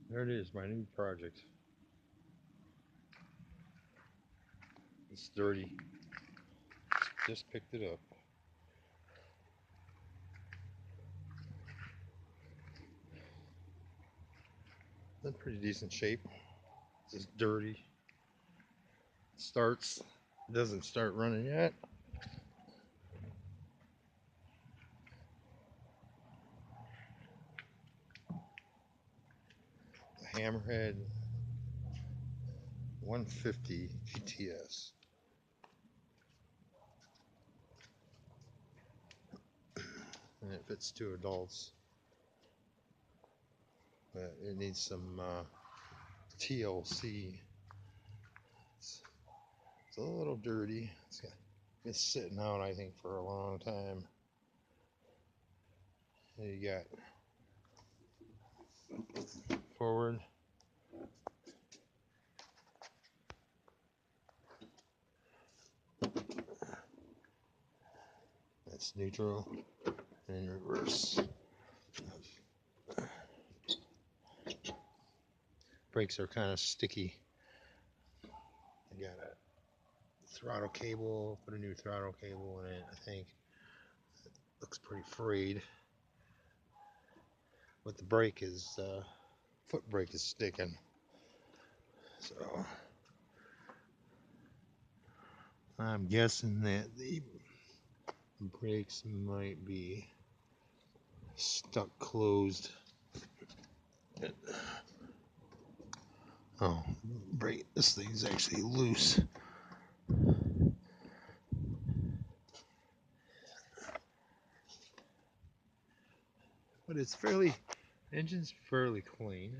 There it is, my new project. It's dirty. Just picked it up. It's in pretty decent shape. It's just dirty. Starts. It doesn't start running yet. The Hammerhead 150 GTS. And it fits two adults. But it needs some TLC. It's a little dirty. Been sitting out, I think, for a long time. There you got forward. That's neutral. And reverse. Brakes are kind of sticky. I got a throttle cable. Put a new throttle cable in it, I think. It looks pretty frayed. But the brake is, foot brake is sticking. So I'm guessing that the brakes might be stuck closed. Oh, brake! This thing's actually loose. But it's fairly, engine's fairly clean.